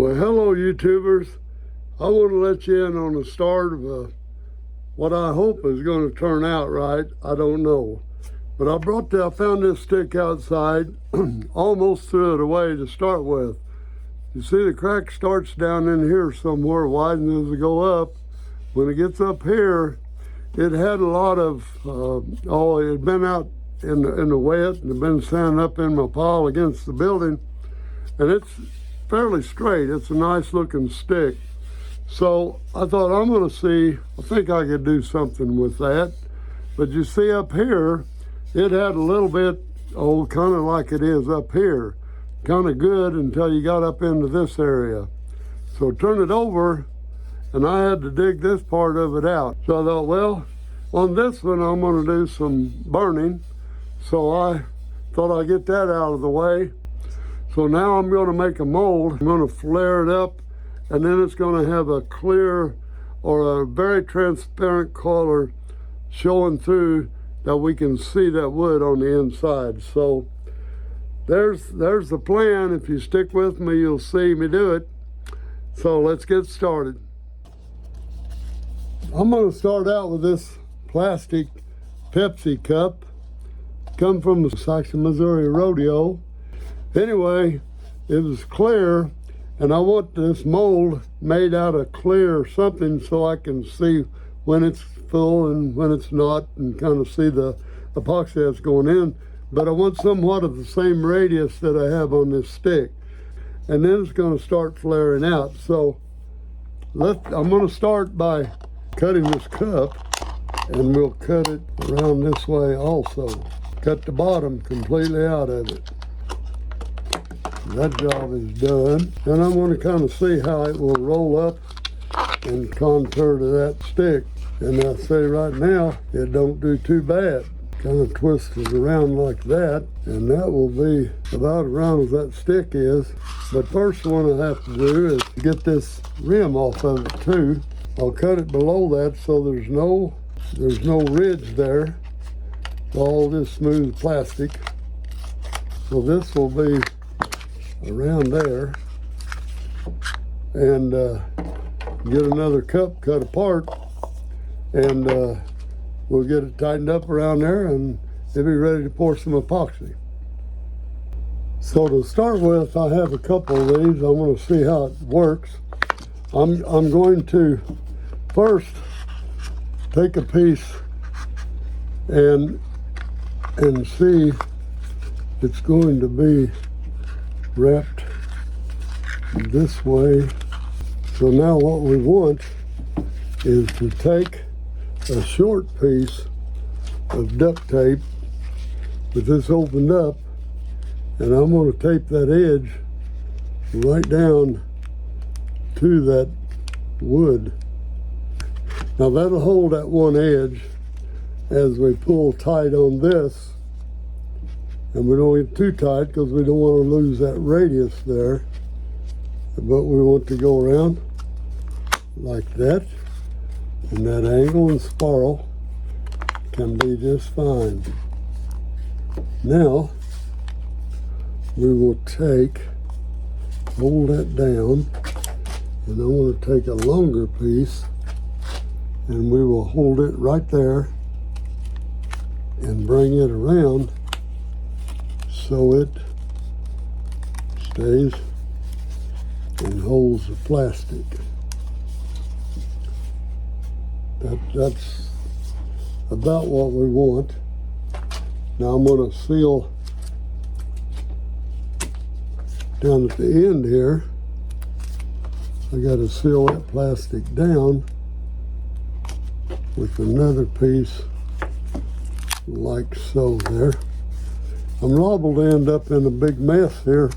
Well, hello YouTubers. I want to let you in on the start of what I hope is going to turn out right. I don't know. But I found this stick outside, almost threw it away to start with. You see the crack starts down in here somewhere, widens as it go up. When it gets up here, it had a lot of, it had been out in the wet and had been standing up in my pile against the building. And it's fairly straight. It's a nice looking stick. So I thought I'm going to see, I think I could do something with that. But you see up here, it had a little bit, kind of like it is up here. Kind of good until you got up into this area. So turn it over, and I had to dig this part of it out. So I thought, well, on this one I'm going to do some burning. So I thought I'd get that out of the way. So now I'm going to make a mold. I'm going to flare it up, and then it's going to have a clear or a very transparent color showing through that we can see that wood on the inside. So there's the plan. If you stick with me, you'll see me do it. So let's get started. I'm going to start out with this plastic Pepsi cup. Come from the Saxon, Missouri rodeo. Anyway, it was clear, and I want this mold made out of clear something so I can see when it's full and when it's not, and kind of see the epoxy that's going in. But I want somewhat of the same radius that I have on this stick. And then it's going to start flaring out. So I'm going to start by cutting this cup, and we'll cut it around this way also. Cut the bottom completely out of it. That job is done. And I'm going to kind of see how it will roll up and contour to that stick. And I say right now, it don't do too bad. Kind of twist it around like that, and that will be about as round as that stick is. But first one I have to do is get this rim off of it too. I'll cut it below that so there's no ridge there. All this smooth plastic. So this will be around there, and get another cup cut apart, and we'll get it tightened up around there, and it'll be ready to pour some epoxy. So to start with, I have a couple of these. I want to see how it works. I'm going to first take a piece and see it's going to be wrapped this way. So now what we want is to take a short piece of duct tape with this opened up, and I'm going to tape that edge right down to that wood. Now that'll hold that one edge as we pull tight on this, and we don't get too tight because we don't want to lose that radius there, but we want to go around like that, and that angle and spiral can be just fine. Now we will hold that down, and I want to take a longer piece, and we will hold it right there and bring it around so it stays and holds the plastic. That's about what we want. Now I'm going to seal down at the end here. I got to seal that plastic down with another piece like so there. I'm liable to end up in a big mess here,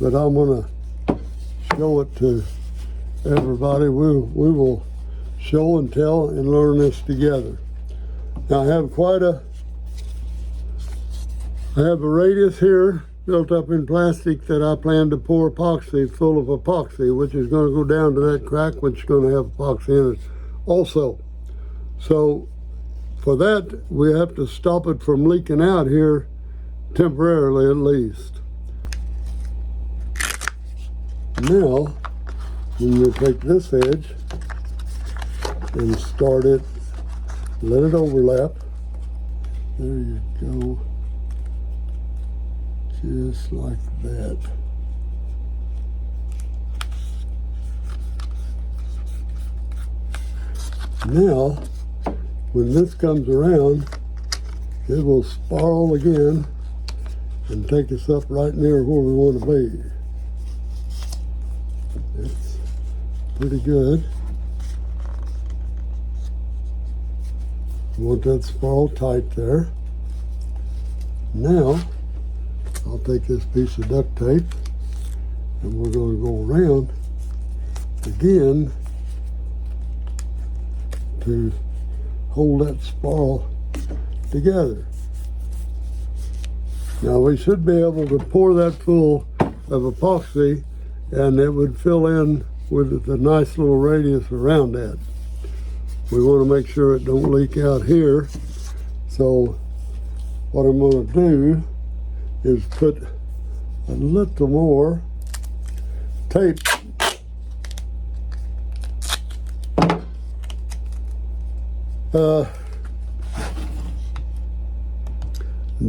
but I'm going to show it to everybody. We will show and tell and learn this together. Now I have a radius here built up in plastic that I plan to pour epoxy, full of epoxy, which is going to go down to that crack, which is going to have epoxy in it also. So for that, we have to stop it from leaking out here temporarily at least. Now, when you take this edge and start it, let it overlap. There you go. Just like that. Now, when this comes around, it will spiral again and take us up right near where we want to be. It's pretty good. You want that spiral tight there. Now, I'll take this piece of duct tape and we're going to go around again to hold that spiral together. Now we should be able to pour that full of epoxy and it would fill in with the nice little radius around that. We want to make sure it don't leak out here. So what I'm going to do is put a little more tape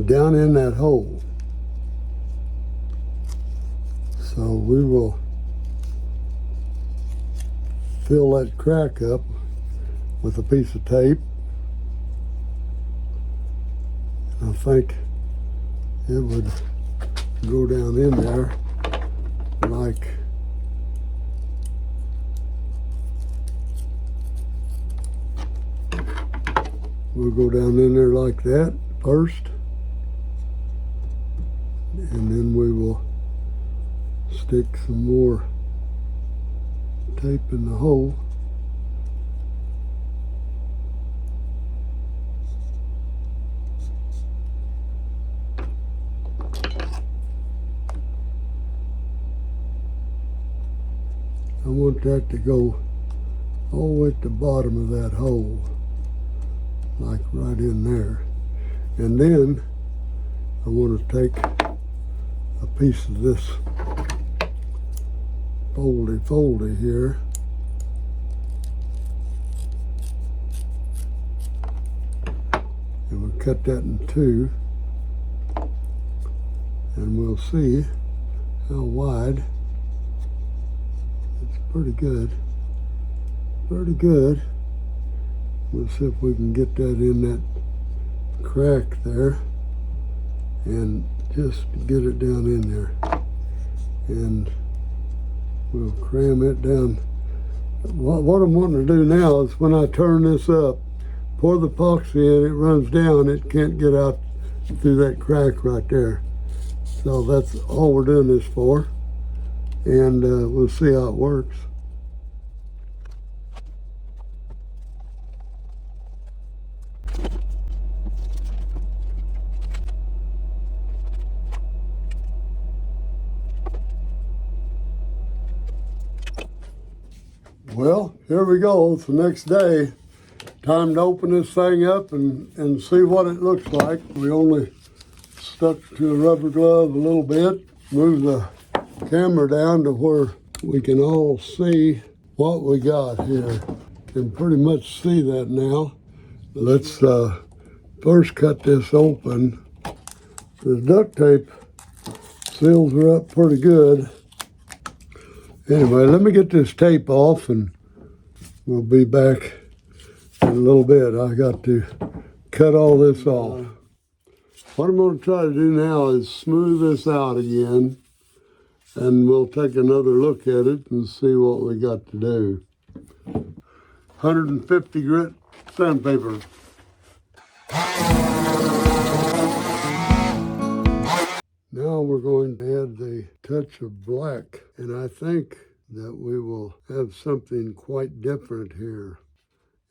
down in that hole. So we will fill that crack up with a piece of tape. I think it would go down in there like we'll go down in there like that first, and then we will stick some more tape in the hole. I want that to go all the way at the bottom of that hole, like right in there. And then I want to take a piece of this foldy here, and we'll cut that in two, and we'll see how wide. It's pretty good. Pretty good. We'll see if we can get that in that crack there and just get it down in there. And we'll cram it down. What I'm wanting to do now is when I turn this up, pour the epoxy in, it runs down, it can't get out through that crack right there. So that's all we're doing this for. And we'll see how it works. Well, here we go. It's the next day. Time to open this thing up and see what it looks like. We only stuck to a rubber glove a little bit. Move the camera down to where we can all see what we got here. Can pretty much see that now. Let's first cut this open. The duct tape seals her up pretty good. Anyway, let me get this tape off and we'll be back in a little bit. I got to cut all this off. What I'm going to try to do now is smooth this out again, and we'll take another look at it and see what we got to do. 150 grit sandpaper. Now we're going to add the touch of black, and I think that we will have something quite different here.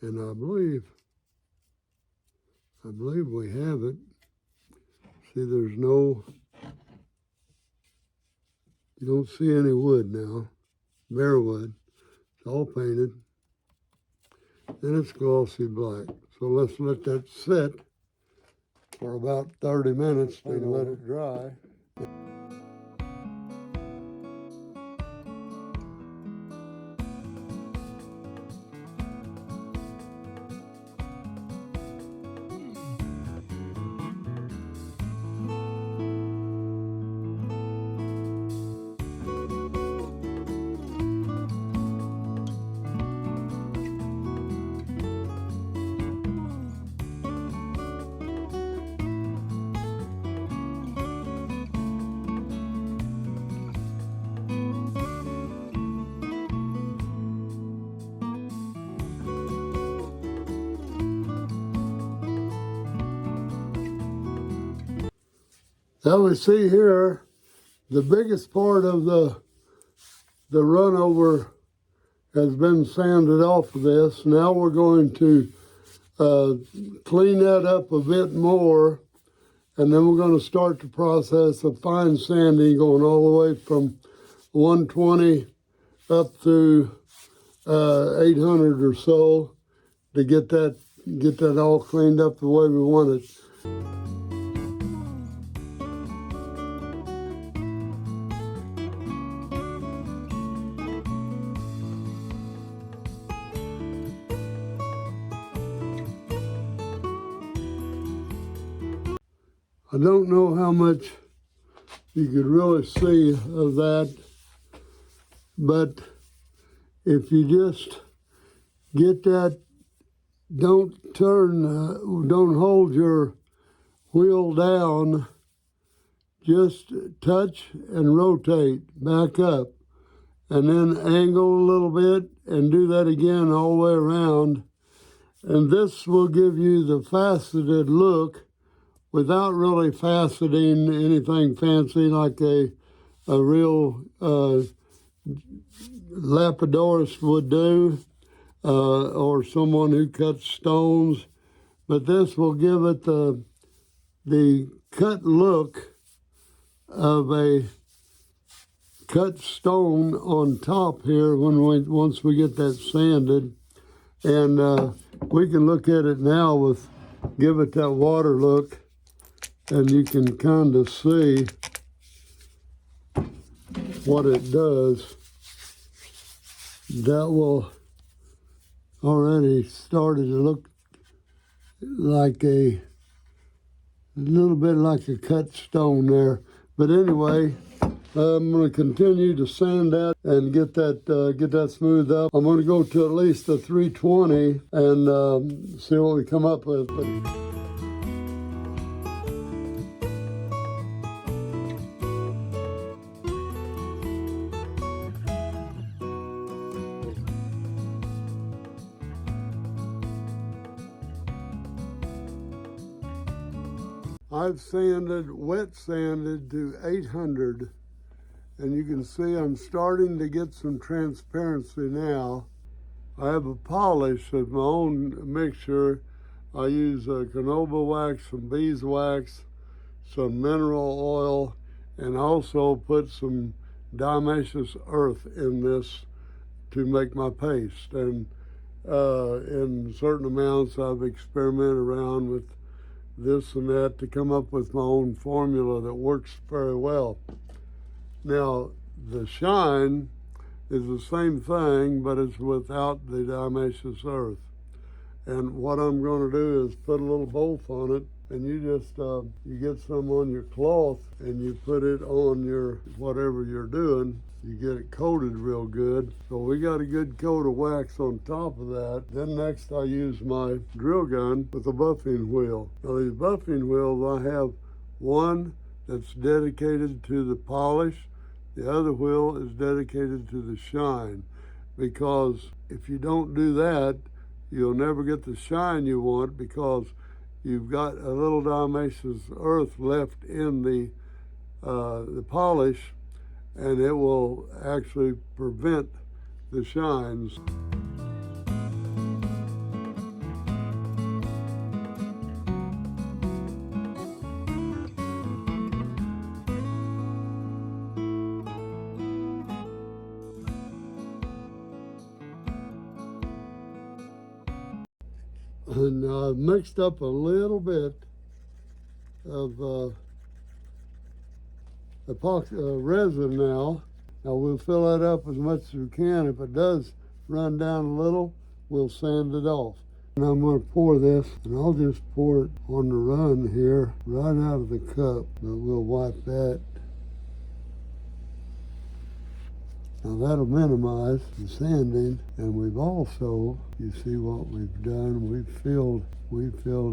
And I believe we have it. See, there's no, you don't see any wood now, bare wood. It's all painted, and it's glossy black. So let's let that sit for about 30 minutes and let it dry. Now we see here the biggest part of the run over has been sanded off of this. Now we're going to clean that up a bit more, and then we're going to start the process of fine sanding, going all the way from 120 up through 800 or so to get that all cleaned up the way we want it. I don't know how much you could really see of that, but if you just get that, don't hold your wheel down, just touch and rotate back up, and then angle a little bit and do that again all the way around. And this will give you the faceted look without really faceting anything fancy like a real lapidorist would do, or someone who cuts stones. But this will give it the cut look of a cut stone on top here once we get that sanded. And we can look at it now give it that water look, and you can kind of see what it does. That will already started to look like a little bit like a cut stone there. But anyway, I'm going to continue to sand that and get that smoothed up. I'm going to go to at least a 320 and see what we come up with. I've wet sanded to 800, and you can see I'm starting to get some transparency now. I have a polish of my own mixture. I use canola wax, some beeswax, some mineral oil, and also put some diatomaceous earth in this to make my paste. And in certain amounts, I've experimented around with this and that to come up with my own formula that works very well. Now, the shine is the same thing, but it's without the diatomaceous earth. And what I'm going to do is put a little bolt on it, and you just you get some on your cloth and you put it on your whatever you're doing. You get it coated real good. So we got a good coat of wax on top of that. Then next I use my drill gun with a buffing wheel. Now these buffing wheels, I have one that's dedicated to the polish. The other wheel is dedicated to the shine, because if you don't do that, you'll never get the shine you want, because you've got a little diatomaceous earth left in the polish, and it will actually prevent the shines. And I've mixed up a little bit of resin now. Now we'll fill that up as much as we can. If it does run down a little, we'll sand it off. And I'm going to pour this, and I'll just pour it on the run here, right out of the cup. But we'll wipe that. Now that'll minimize the sanding, and we've also, you see what we've done, we filled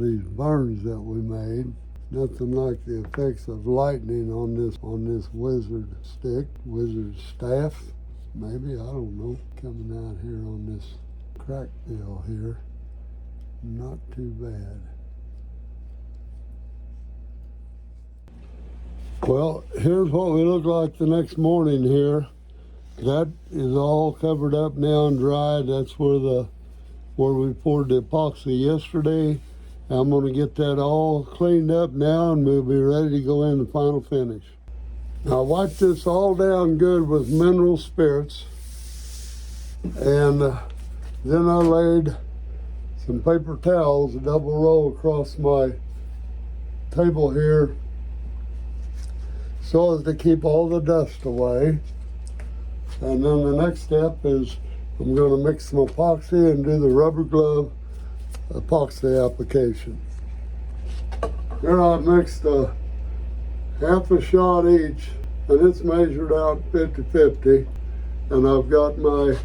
these burns that we made. Nothing like the effects of lightning on this wizard stick, wizard staff, maybe, I don't know, coming out here on this crack deal here. Not too bad. Well, here's what we look like the next morning here. That is all covered up now and dried. That's where we poured the epoxy yesterday. I'm going to get that all cleaned up now and we'll be ready to go in the final finish. Now I wiped this all down good with mineral spirits, and then I laid some paper towels, a double row across my table here so as to keep all the dust away. And then the next step is I'm going to mix some epoxy and do the rubber glove epoxy application. Here I've mixed half a shot each, and it's measured out 50-50. And I've got my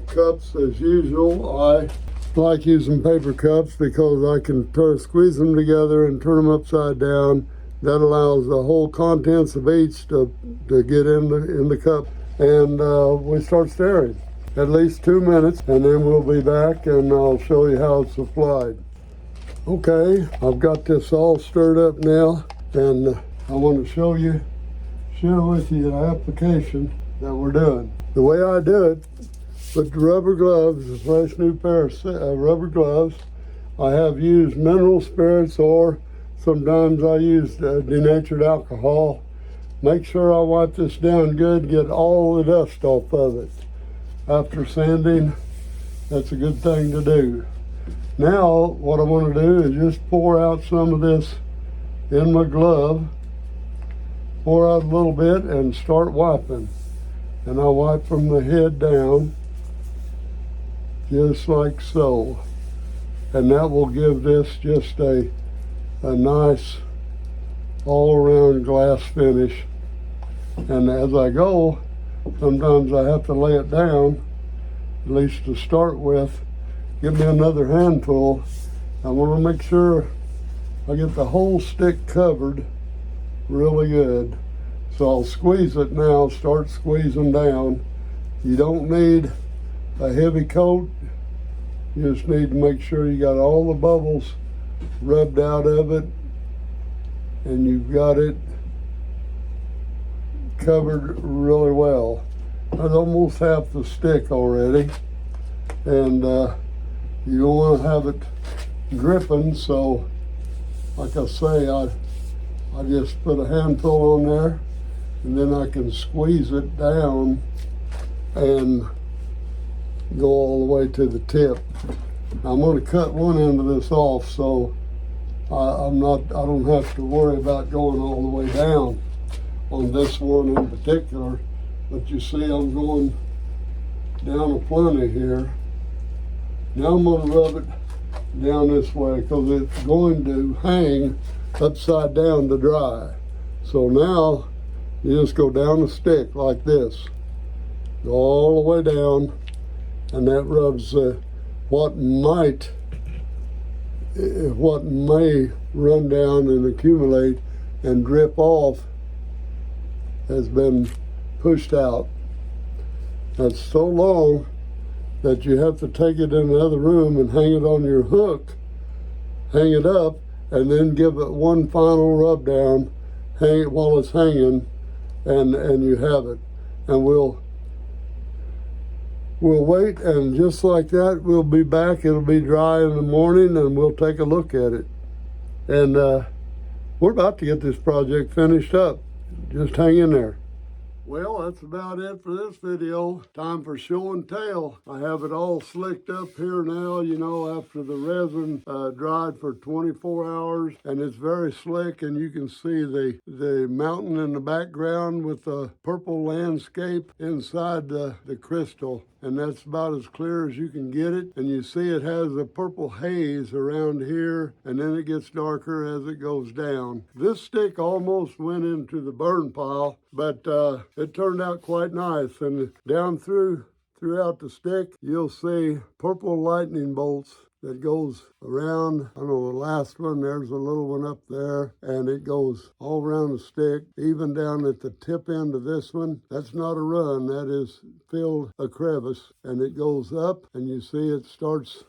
cups as usual. I like using paper cups because I can squeeze them together and turn them upside down. That allows the whole contents of each to get in the cup. And we start stirring at least 2 minutes, and then we'll be back and I'll show you how it's applied. Okay, I've got this all stirred up now, and I want to share with you the application that we're doing. The way I do it, with the rubber gloves, a fresh new pair of rubber gloves, I have used mineral spirits, or sometimes I use denatured alcohol. Make sure I wipe this down good, get all the dust off of it. After sanding, that's a good thing to do. Now, what I want to do is just pour out some of this in my glove, pour out a little bit and start wiping. And I wipe from the head down, just like so. And that will give this just a nice all-around glass finish. And as I go, sometimes I have to lay it down, at least to start with. Give me another handful. I want to make sure I get the whole stick covered really good. So I'll squeeze it now, start squeezing down. You don't need a heavy coat. You just need to make sure you got all the bubbles rubbed out of it and you've got it covered really well. That's almost half the stick already, and you don't want to have it dripping, so like I say, I just put a handful on there and then I can squeeze it down and go all the way to the tip. I'm going to cut one end of this off, so I don't have to worry about going all the way down on this one in particular. But you see, I'm going down a plenty here. Now I'm going to rub it down this way because it's going to hang upside down to dry. So now you just go down the stick like this, go all the way down, and that rubs what may run down and accumulate and drip off has been pushed out. That's so long that you have to take it in another room and hang it on your hook, hang it up, and then give it one final rub down, hang it while it's hanging, and you have it. And we'll wait, and just like that, we'll be back. It'll be dry in the morning, and we'll take a look at it. And we're about to get this project finished up. Just hang in there. Well, that's about it for this video. Time for show and tell. I have it all slicked up here now, you know, after the resin dried for 24 hours, and it's very slick, and you can see the mountain in the background with the purple landscape inside the crystal. And that's about as clear as you can get it. And you see it has a purple haze around here, and then it gets darker as it goes down. This stick almost went into the burn pile, but it turned out quite nice. And down throughout the stick, you'll see purple lightning bolts that goes around. I don't know, the last one, there's a little one up there, and it goes all around the stick, even down at the tip end of this one. That's not a run, that is filled a crevice, and it goes up, and you see it starts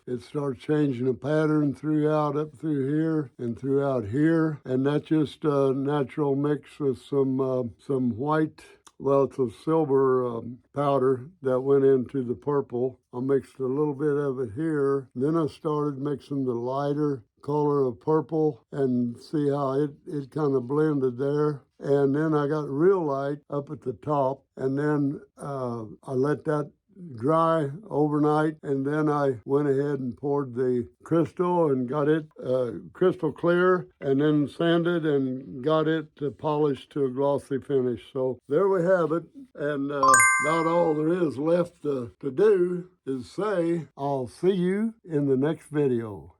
changing a pattern throughout, up through here and throughout here, and that's just a natural mix with some white. Well, it's a silver powder that went into the purple. I mixed a little bit of it here. Then I started mixing the lighter color of purple and see how it kind of blended there. And then I got real light up at the top, and then I let that dry overnight, and then I went ahead and poured the crystal and got it crystal clear, and then sanded and got it polished to a glossy finish. So there we have it, and about all there is left to do is say I'll see you in the next video.